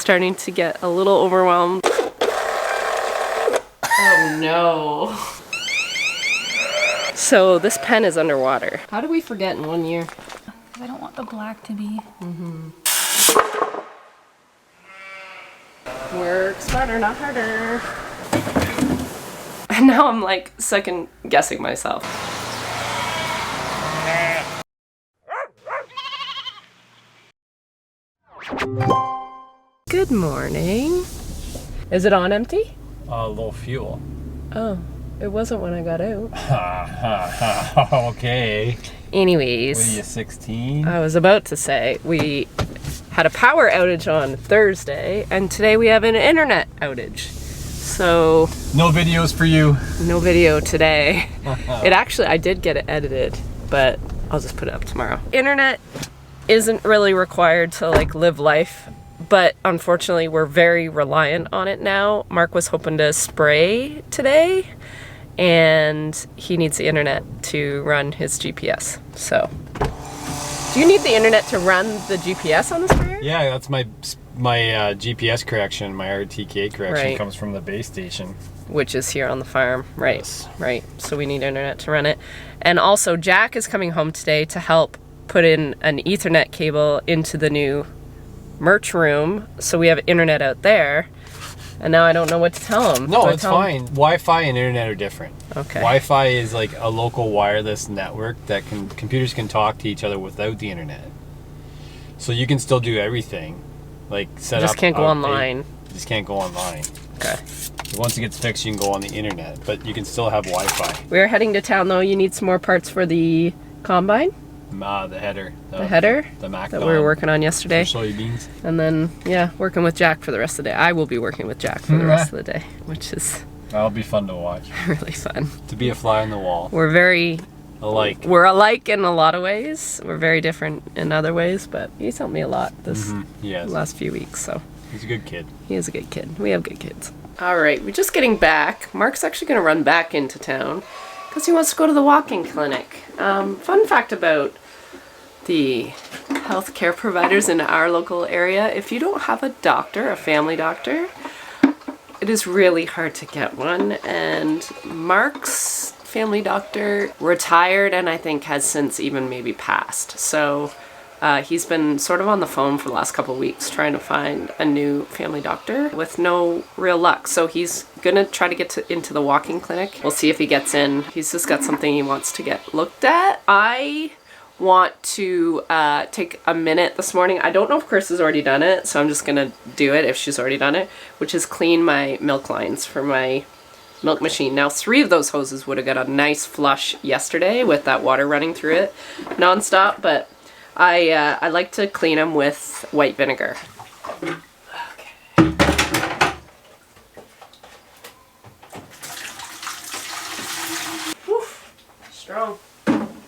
starting to get a little overwhelmed. Oh no. So this pen is underwater. How did we forget in 1 year? I don't want the black to be. Work smarter, not harder. And now I'm like second guessing myself. Good morning. Is it on empty? Low fuel. Oh, it wasn't when I got out. Okay. Anyways. What are you, 16? I was about to say, we had a power outage on Thursday, and today we have an internet outage. So... No videos for you. No video today. It actually, I did get it edited, but I'll just put it up tomorrow. Internet isn't really required to like live life, but unfortunately we're very reliant on it now. Mark was hoping to spray today, and he needs the internet to run his GPS. So, do you need the internet to run the GPS on the sprayer? Yeah, that's my GPS correction, my RTK correction Right. comes from the base station. Which is here on the farm, right? Yes. Right. So we need internet to run it. And also Jack is coming home today to help put in an Ethernet cable into the new merch room, so we have internet out there. And now I don't know what to tell him. No, it's fine. Wi-Fi and internet are different. Okay. Wi-Fi is like a local wireless network that computers can talk to each other without the internet. So you can still do everything, like set up. Just can't go online. You just can't go online. Okay. Once it gets fixed, you can go on the internet, but you can still have Wi-Fi. We're heading to town though. You need some more parts for the combine. The header. The header The Mac that we were working on yesterday. Soybeans. And then, yeah, working with Jack for the rest of the day. I will be working with Jack for the rest of the day, which is That'll be fun to watch. really fun. To be a fly on the wall. We're very Alike. We're alike in a lot of ways. We're very different in other ways, but he's helped me a lot this Yes. last few weeks, so. He's a good kid. He is a good kid. We have good kids. All right, we're just getting back. Mark's actually going to run back into town because he wants to go to the walking clinic. Fun fact about the healthcare providers in our local area: if you don't have a doctor, a family doctor, it is really hard to get one. And Mark's family doctor retired and I think has since even maybe passed. So he's been sort of on the phone for the last couple of weeks trying to find a new family doctor with no real luck. So he's gonna try to get into the walking clinic. We'll see if he gets in. He's just got something he wants to get looked at. I want to take a minute this morning. I don't know if Chris has already done it, so I'm just gonna do it if she's already done it, which is clean my milk lines for my milk machine. Now 3 of those hoses would have got a nice flush yesterday with that water running through it nonstop, but I like to clean them with white vinegar. Okay. Whew, strong.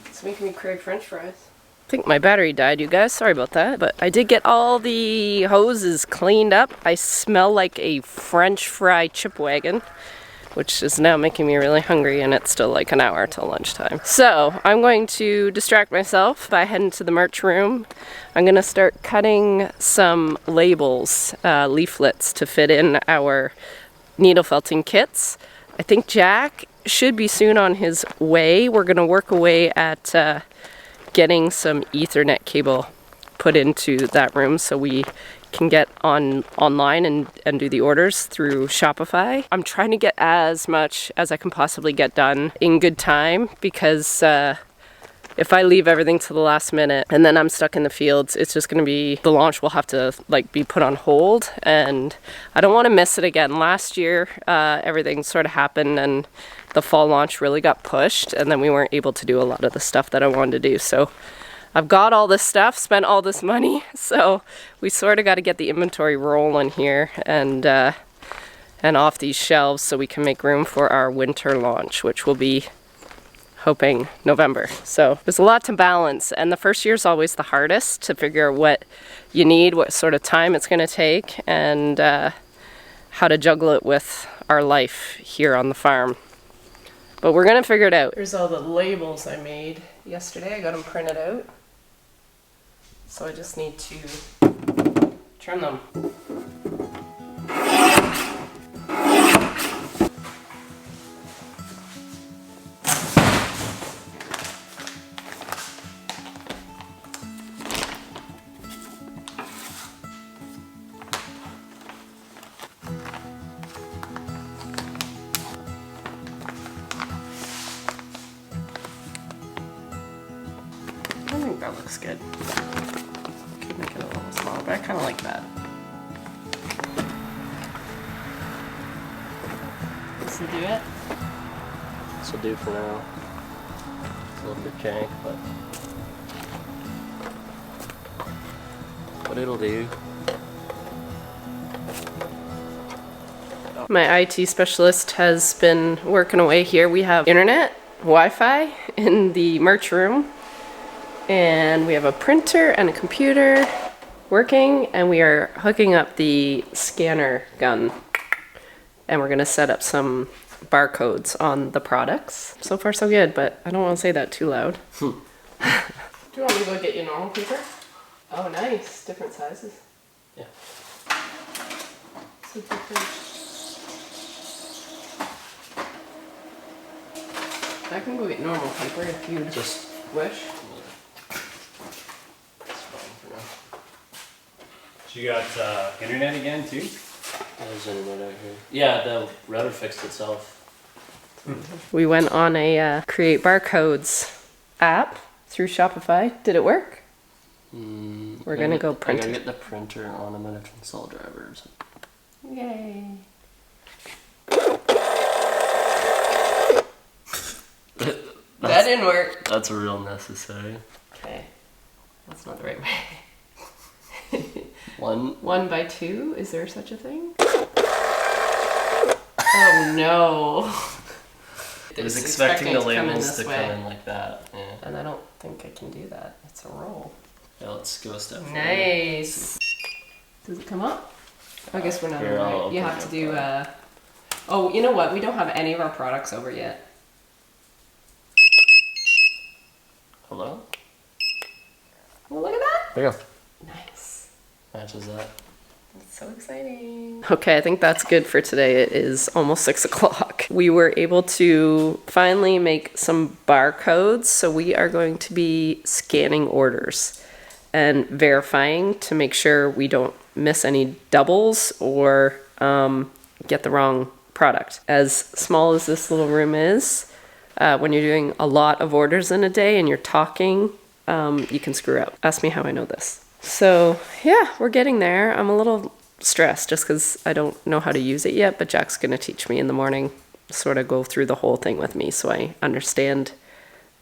It's making me crave French fries. I think my battery died, you guys. Sorry about that. But I did get all the hoses cleaned up. I smell like a French fry chip wagon, which is now making me really hungry, and it's still like an hour till lunchtime. So I'm going to distract myself by heading to the merch room. I'm gonna start cutting some labels, leaflets to fit in our needle felting kits. I think Jack should be soon on his way. We're gonna work away at getting some Ethernet cable put into that room so we can get online and do the orders through Shopify. I'm trying to get as much as I can possibly get done in good time, because if I leave everything to the last minute and then I'm stuck in the fields, it's just going to be, the launch will have to like be put on hold, and I don't want to miss it again. Last year everything sort of happened and the fall launch really got pushed, and then we weren't able to do a lot of the stuff that I wanted to do. So I've got all this stuff, spent all this money, so we sort of got to get the inventory rolling here and off these shelves so we can make room for our winter launch, which will be, hoping, November. So there's a lot to balance, and the first year is always the hardest to figure out what you need, what sort of time it's going to take, and how to juggle it with our life here on the farm. But we're going to figure it out. Here's all the labels I made yesterday. I got them printed out. So I just need to trim them. good. Could make it a little smaller, but I kind of like that. This will do it. This will do for now. It's a little bit jank, but it'll do. My IT specialist has been working away here. We have internet, Wi-Fi in the merch room, and we have a printer and a computer working, and we are hooking up the scanner gun, and we're gonna set up some barcodes on the products. So far so good, but I don't want to say that too loud. Do you want me to go get you normal paper? Oh nice, different sizes. Yeah. So different. I can go get normal paper if you Just wish. That's fine for now. So you got internet again too? There's internet out here. Yeah, the router fixed itself. We went on a create barcodes app through Shopify. Did it work? We're gonna go print I gotta it. get the printer on. I'm gonna install drivers. Yay. That didn't work. That's real necessary. Okay. That's not the right way. One. 1 by 2? Is there such a thing? Oh no. I was expecting the it to come in labels this to come way. in like that. Yeah. And I don't think I can do that. It's a roll. Yeah, let's go a step further. Nice. Does it come up? I guess we're not Here, on I'll right. You open have it to up. do oh, you know what? We don't have any of our products over yet. Hello? Well, look at that. There you go. Nice. Matches that. That's so exciting. Okay, I think that's good for today. It is almost 6 o'clock. We were able to finally make some barcodes, so we are going to be scanning orders and verifying to make sure we don't miss any doubles or get the wrong product. As small as this little room is, when you're doing a lot of orders in a day and you're talking, you can screw up. Ask me how I know this. So yeah, we're getting there. I'm a little stressed just because I don't know how to use it yet, but Jack's gonna teach me in the morning, sort of go through the whole thing with me so I understand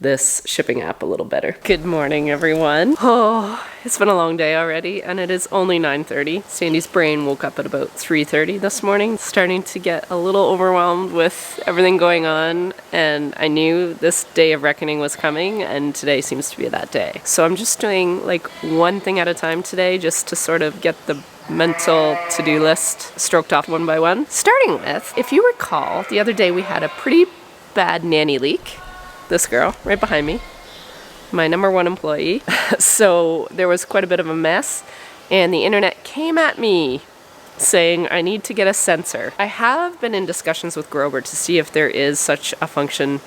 this shipping app a little better. Good morning, everyone. Oh, it's been a long day already, and it is only 9:30. Sandy's brain woke up at about 3:30 this morning, starting to get a little overwhelmed with everything going on, and I knew this day of reckoning was coming, and today seems to be that day. So I'm just doing like one thing at a time today, just to sort of get the mental to-do list stroked off one by one. Starting with, if you recall, the other day we had a pretty bad nanny leak. This girl right behind me, my #1 employee. So there was quite a bit of a mess, and the internet came at me saying I need to get a sensor. I have been in discussions with Grover to see if there is such a function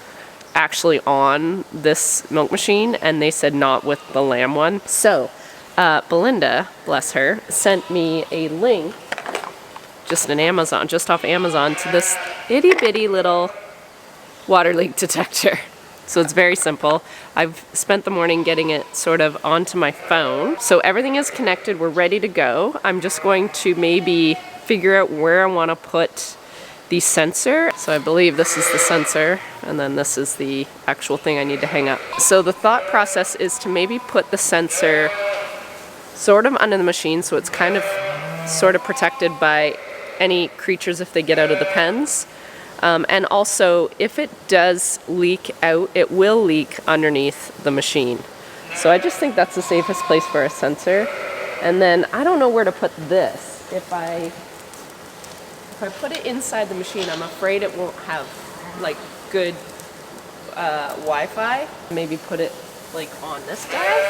actually on this milk machine, and they said not with the lamb one. So Belinda, bless her, sent me a link just off Amazon to this itty bitty little water leak detector. So it's very simple. I've spent the morning getting it sort of onto my phone. So everything is connected, we're ready to go. I'm just going to maybe figure out where I want to put the sensor. So I believe this is the sensor, and then this is the actual thing I need to hang up. So the thought process is to maybe put the sensor sort of under the machine so it's kind of sort of protected by any creatures if they get out of the pens. And also, if it does leak out, it will leak underneath the machine. So I just think that's the safest place for a sensor. And then I don't know where to put this. If I put it inside the machine, I'm afraid it won't have like good Wi-Fi. Maybe put it like on this guy.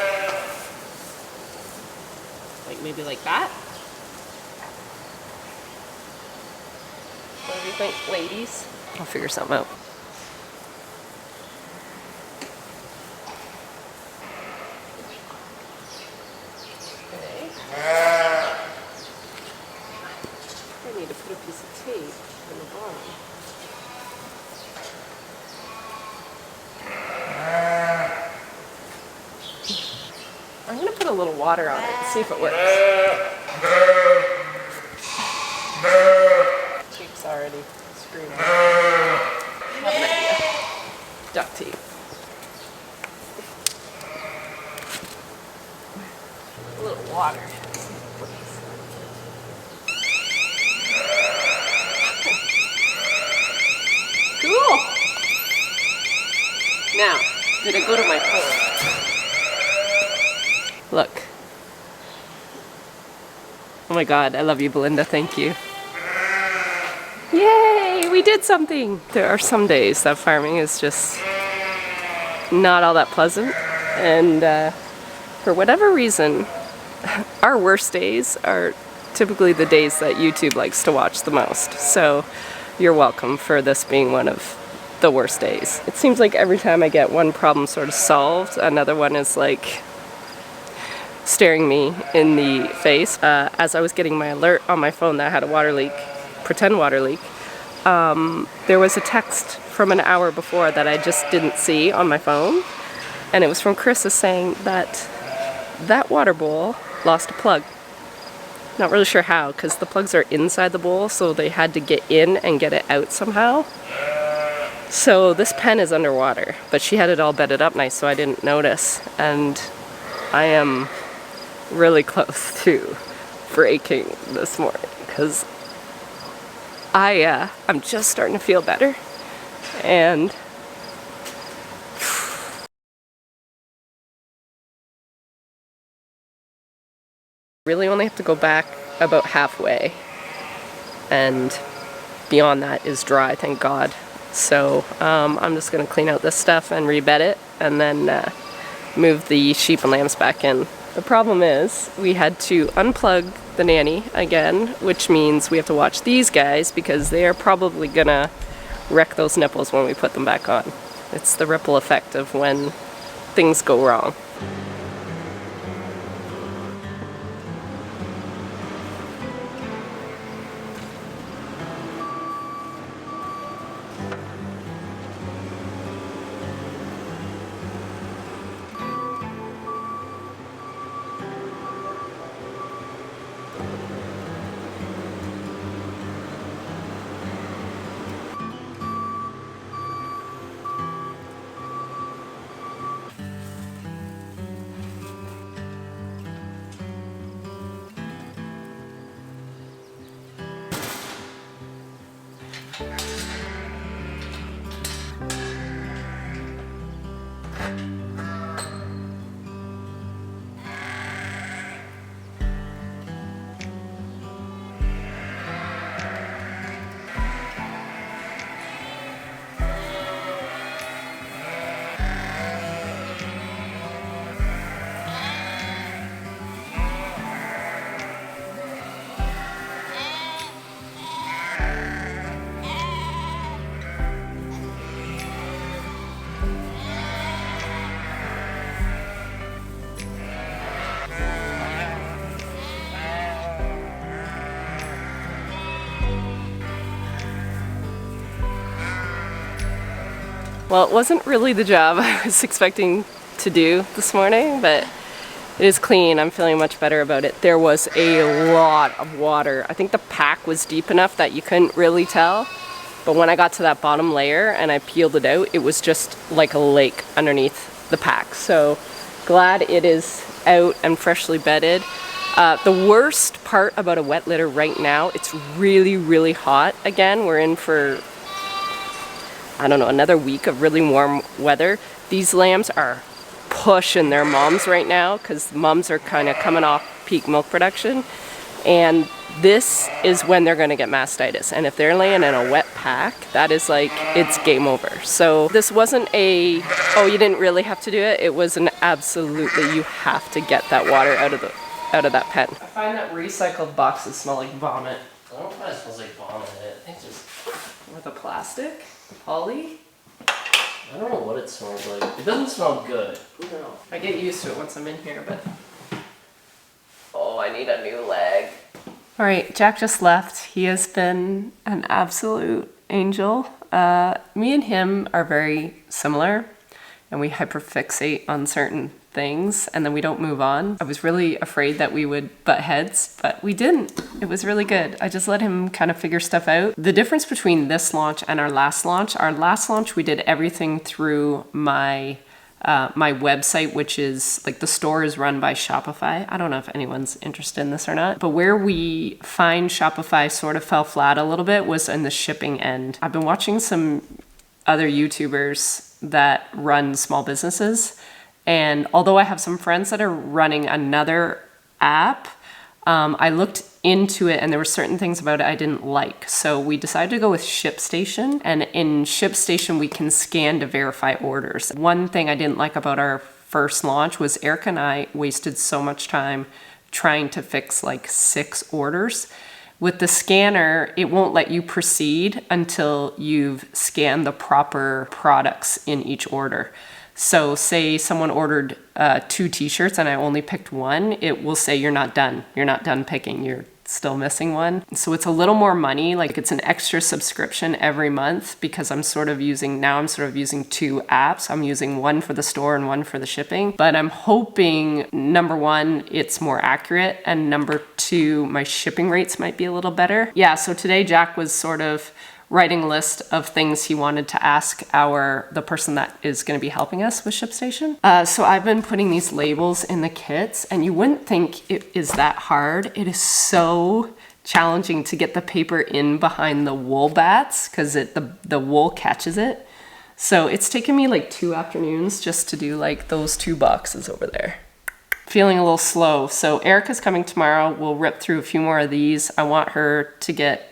Like maybe like that. What do you think, ladies? I'll figure something out. Okay. I need to put a piece of tape on the bottom. I'm gonna put a little water on it and see if it works. Cheek's already screaming. I have an idea. Duct tape. A little water. Cool. Now, did it go to my phone? Look. Oh my God, I love you, Belinda. Thank you. Yay, we did something. There are some days that farming is just not all that pleasant. And for whatever reason, our worst days are typically the days that YouTube likes to watch the most. So you're welcome for this being one of the worst days. It seems like every time I get one problem sort of solved, another one is like staring me in the face. As I was getting my alert on my phone that I had a water leak, pretend water leak, there was a text from an hour before that I just didn't see on my phone. And it was from Carissa saying that that water bowl lost a plug. Not really sure how, because the plugs are inside the bowl, so they had to get in and get it out somehow. So this pen is underwater, but she had it all bedded up nice, so I didn't notice. And I am really close to breaking this morning, because I'm just starting to feel better. And really only have to go back about halfway, and beyond that is dry, thank God. So I'm just gonna clean out this stuff and rebed it, and then move the sheep and lambs back in. The problem is we had to unplug the nanny again, which means we have to watch these guys because they are probably gonna wreck those nipples when we put them back on. It's the ripple effect of when things go wrong. Well, it wasn't really the job I was expecting to do this morning, but it is clean. I'm feeling much better about it. There was a lot of water. I think the pack was deep enough that you couldn't really tell, but when I got to that bottom layer and I peeled it out, it was just like a lake underneath the pack. So glad it is out and freshly bedded. The worst part about a wet litter right now, it's really, really hot again. We're in for, I don't know, another week of really warm weather. These lambs are pushing their moms right now because moms are kind of coming off peak milk production. And this is when they're going to get mastitis. And if they're laying in a wet pack, that is like, it's game over. So this wasn't a, oh, you didn't really have to do it. It was an absolutely, you have to get that water out of that pen. I find that recycled boxes smell like vomit. I don't know why it smells like vomit. I think just With the plastic? Poly? I don't know what it smells like. It doesn't smell good. No. I get used to it once I'm in here, but... Oh, I need a new leg. Alright, Jack just left. He has been an absolute angel. Me and him are very similar, and we hyperfixate on certain things and then we don't move on. I was really afraid that we would butt heads, but we didn't. It was really good. I just let him kind of figure stuff out. The difference between this launch and our last launch, we did everything through my website, which is like the store is run by Shopify. I don't know if anyone's interested in this or not, but where we find Shopify sort of fell flat a little bit was in the shipping end. I've been watching some other YouTubers that run small businesses, and although I have some friends that are running another app, I looked into it and there were certain things about it I didn't like. So we decided to go with ShipStation, and in ShipStation we can scan to verify orders. One thing I didn't like about our first launch was Erica and I wasted so much time trying to fix like 6 orders. With the scanner, it won't let you proceed until you've scanned the proper products in each order. So say someone ordered 2 t-shirts and I only picked 1, it will say you're not done. You're not done picking, you're still missing 1. So it's a little more money, like it's an extra subscription every month because I'm sort of using 2 apps. I'm using one for the store and one for the shipping. But I'm hoping, number 1, it's more accurate, and number 2, my shipping rates might be a little better. Yeah, so today Jack was sort of writing a list of things he wanted to ask the person that is going to be helping us with ShipStation. So I've been putting these labels in the kits, and you wouldn't think it is that hard. It is so challenging to get the paper in behind the wool bats because the wool catches it. So it's taken me like 2 afternoons just to do like those 2 boxes over there. Feeling a little slow. So Erica's coming tomorrow. We'll rip through a few more of these. I want her to get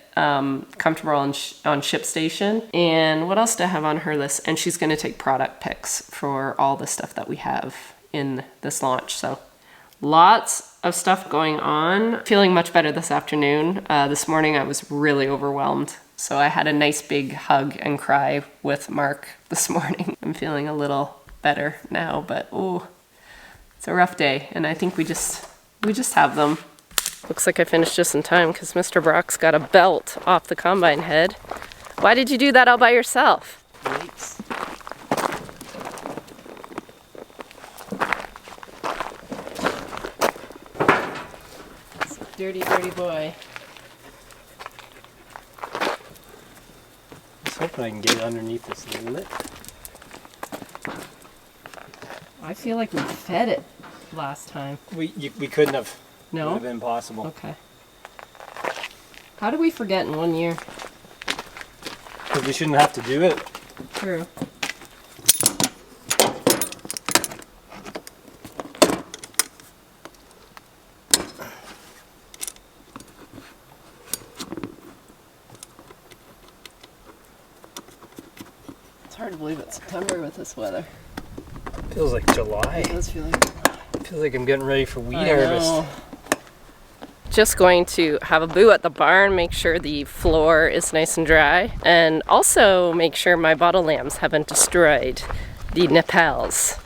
comfortable on ShipStation. And what else do I have on her list? And she's going to take product pics for all the stuff that we have in this launch. So lots of stuff going on. Feeling much better this afternoon. This morning I was really overwhelmed. So I had a nice big hug and cry with Mark this morning. I'm feeling a little better now, but oh, it's a rough day. And I think we just have them. Looks like I finished just in time because Mr. Brock's got a belt off the combine head. Why did you do that all by yourself? Thanks. Dirty, dirty boy. I was hoping I can get it underneath this lip. I feel like we fed it last time. We couldn't have. No? It would have been possible. Okay. How did we forget in 1 year? Because we shouldn't have to do it. True. It's hard to believe it's September with this weather. Feels like July. It does feel like Feels like I'm getting ready for wheat I harvest. know. Just going to have a boo at the barn, make sure the floor is nice and dry, and also make sure my bottle lambs haven't destroyed the Nepals.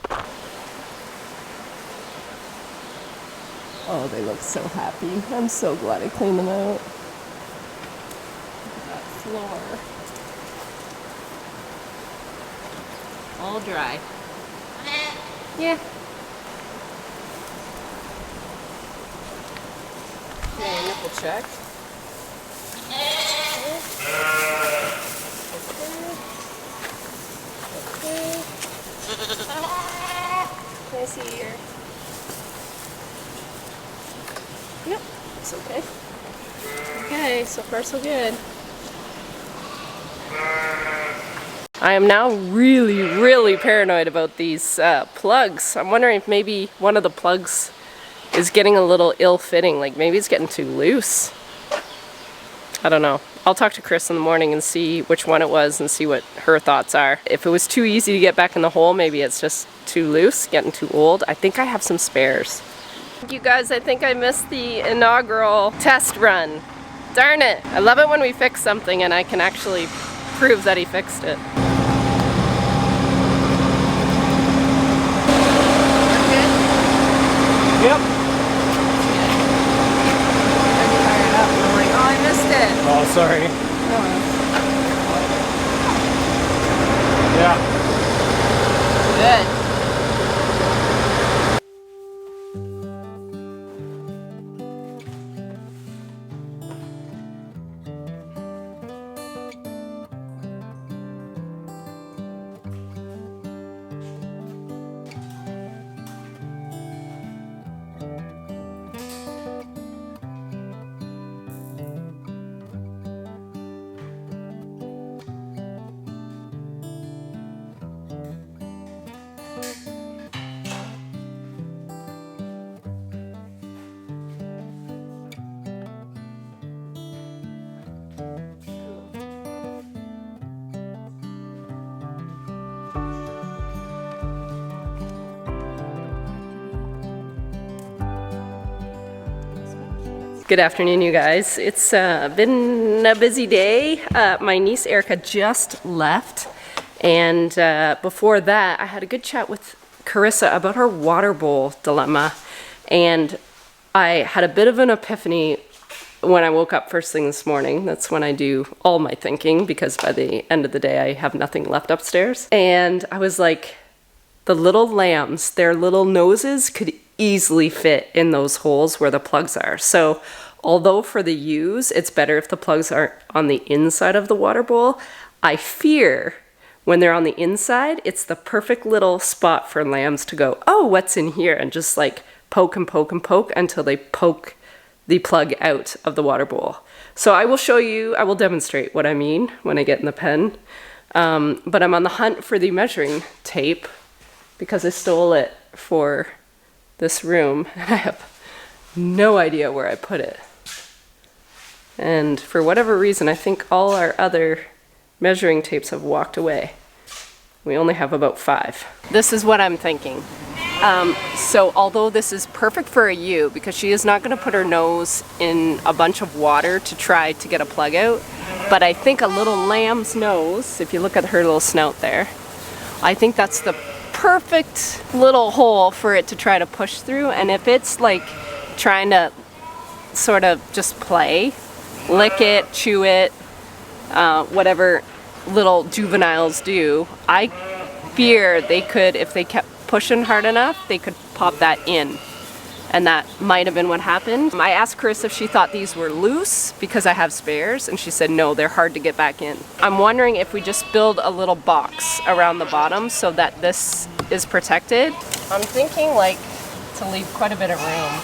Oh, they look so happy. I'm so glad I cleaned them out. Look at that floor. All dry. Yeah. Okay, nipple check. Can I see your... Yep, it's okay. Okay, so far so good. I am now really paranoid about these plugs. I'm wondering if maybe one of the plugs is getting a little ill-fitting, like maybe it's getting too loose. I don't know. I'll talk to Chris in the morning and see which one it was and see what her thoughts are. If it was too easy to get back in the hole, maybe it's just too loose, getting too old. I think I have some spares. You guys, I think I missed the inaugural test run. Darn it. I love it when we fix something and I can actually prove that he fixed it. Yep. Oh, sorry. Good. Good afternoon, you guys. It's been a busy day. My niece Erica just left, and before that I had a good chat with Carissa about her water bowl dilemma, and I had a bit of an epiphany when I woke up first thing this morning. That's when I do all my thinking, because by the end of the day I have nothing left upstairs. And I was like, the little lambs, their little noses could easily fit in those holes where the plugs are. So although for the ewes, it's better if the plugs are on the inside of the water bowl, I fear when they're on the inside, it's the perfect little spot for lambs to go, oh, what's in here? And just like poke and poke and poke until they poke the plug out of the water bowl. So I will show you, I will demonstrate what I mean when I get in the pen. But I'm on the hunt for the measuring tape because I stole it for this room. I have no idea where I put it. And for whatever reason, I think all our other measuring tapes have walked away. We only have about 5. This is what I'm thinking. So although this is perfect for a ewe, because she is not going to put her nose in a bunch of water to try to get a plug out, but I think a little lamb's nose, if you look at her little snout there, I think that's the perfect little hole for it to try to push through. And if it's like trying to sort of just play, lick it, chew it, whatever little juveniles do, I fear they could, if they kept pushing hard enough, they could pop that in. And that might have been what happened. I asked Carissa if she thought these were loose because I have spares, and she said no, they're hard to get back in. I'm wondering if we just build a little box around the bottom so that this is protected. I'm thinking like to leave quite a bit of room.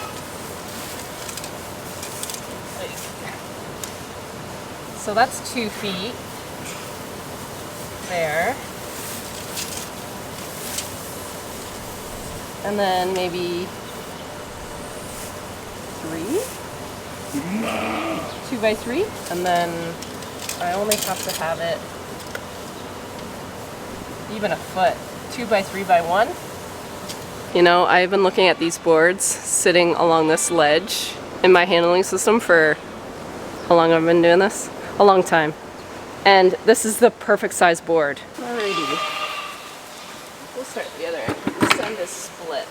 So that's 2 feet there. And then maybe 3? 2 by 3? And then I only have to have it even a foot. 2 by 3 by 1. You know, I've been looking at these boards sitting along this ledge in my handling system for how long have I been doing this? A long time. And this is the perfect size board. Alrighty. We'll start at the other end. This end is split.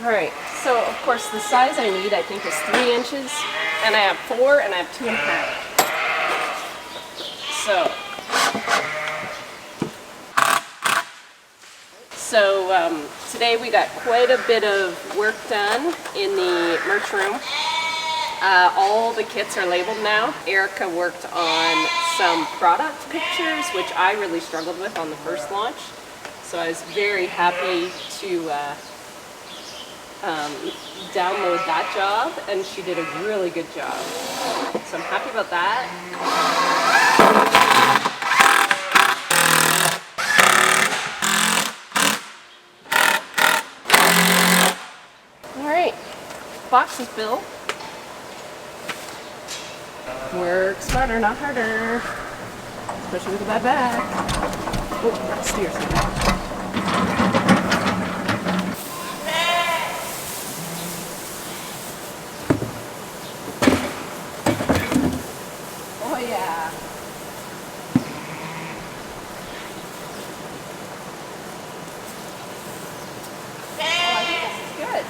Alright, so of course the size I need I think is 3 inches, and I have 4 and I have 2.5. So today we got quite a bit of work done in the merch room. All the kits are labeled now. Erica worked on some product pictures, which I really struggled with on the first launch. So I was very happy to download that job, and she did a really good job. So I'm happy about that. Alright, box is built. Work smarter, not harder. Especially with a bad back. Oh, steers. Oh yeah. Oh, I think this is good.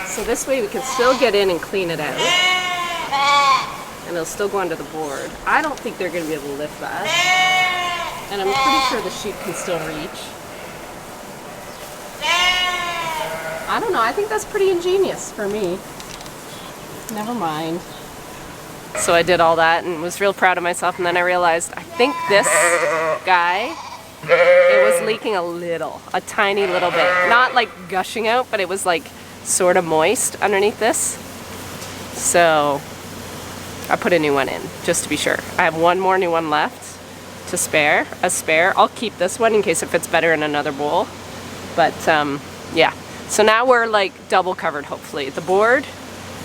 So this way we can still get in and clean it out. And it'll still go under the board. I don't think they're going to be able to lift that. And I'm pretty sure the sheep can still reach. I don't know, I think that's pretty ingenious for me. Never mind. So I did all that and was real proud of myself, and then I realized I think this guy, it was leaking a tiny little bit. Not like gushing out, but it was like sort of moist underneath this. So I put a new one in, just to be sure. I have one more new one left to spare, a spare. I'll keep this one in case it fits better in another bowl. But yeah, so now we're like double covered, hopefully. The board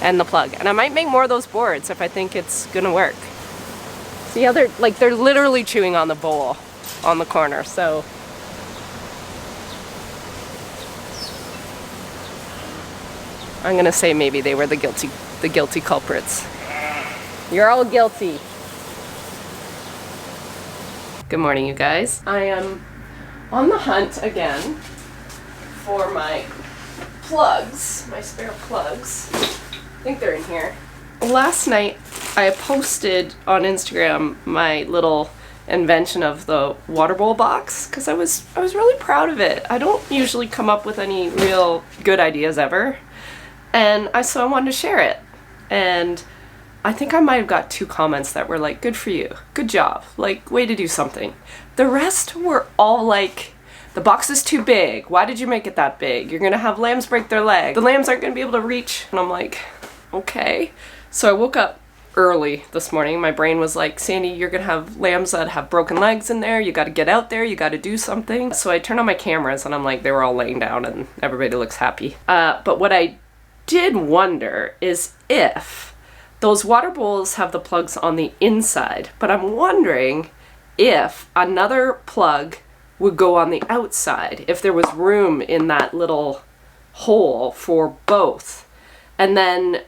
and the plug. And I might make more of those boards if I think it's gonna work. See how they're literally chewing on the bowl on the corner, so. I'm gonna say maybe they were the guilty culprits. You're all guilty. Good morning, you guys. I am on the hunt again for my plugs, my spare plugs. I think they're in here. Last night I posted on Instagram my little invention of the water bowl box because I was really proud of it. I don't usually come up with any real good ideas ever, and so I wanted to share it. And I think I might have got 2 comments that were like, good for you, good job, like, way to do something. The rest were all like, the box is too big, why did you make it that big? You're gonna have lambs break their leg. The lambs aren't gonna be able to reach. And I'm like, okay. So I woke up early this morning. My brain was like, Sandy, you're gonna have lambs that have broken legs in there. You gotta get out there, you gotta do something. So I turned on my cameras and I'm like, they were all laying down and everybody looks happy. But what I did wonder is if those water bowls have the plugs on the inside, but I'm wondering if another plug would go on the outside, if there was room in that little hole for both. And then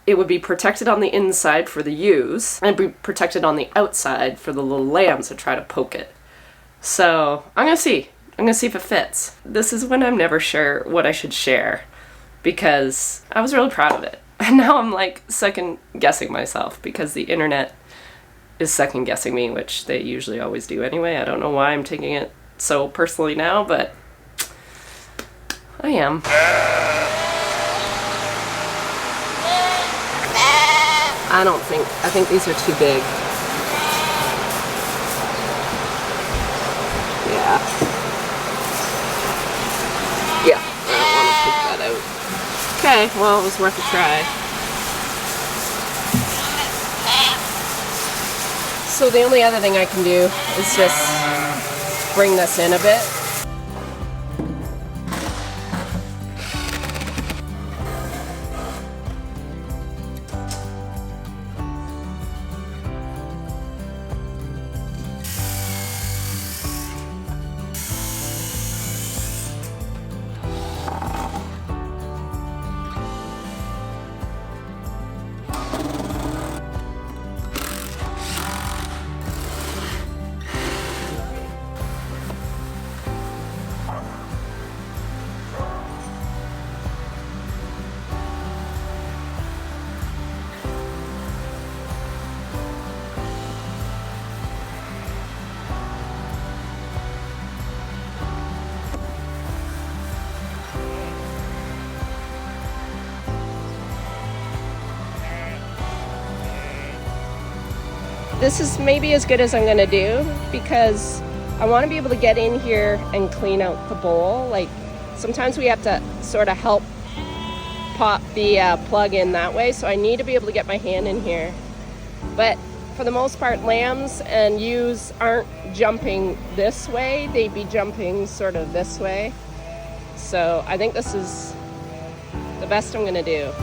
it would be protected on the inside for the ewes and be protected on the outside for the little lambs that try to poke it. So I'm gonna see. I'm gonna see if it fits. This is when I'm never sure what I should share because I was really proud of it. And now I'm like second guessing myself because the internet is second guessing me, which they usually always do anyway. I don't know why I'm taking it so personally now, but I am. I think these are too big. Yeah. Yeah, I don't want to take that out. Okay, well, it was worth a try. So the only other thing I can do is just bring this in a bit. This is maybe as good as I'm gonna do because I want to be able to get in here and clean out the bowl. Like sometimes we have to sort of help pop the plug in that way, so I need to be able to get my hand in here. But for the most part, lambs and ewes aren't jumping this way, they'd be jumping sort of this way. So I think this is the best I'm gonna do.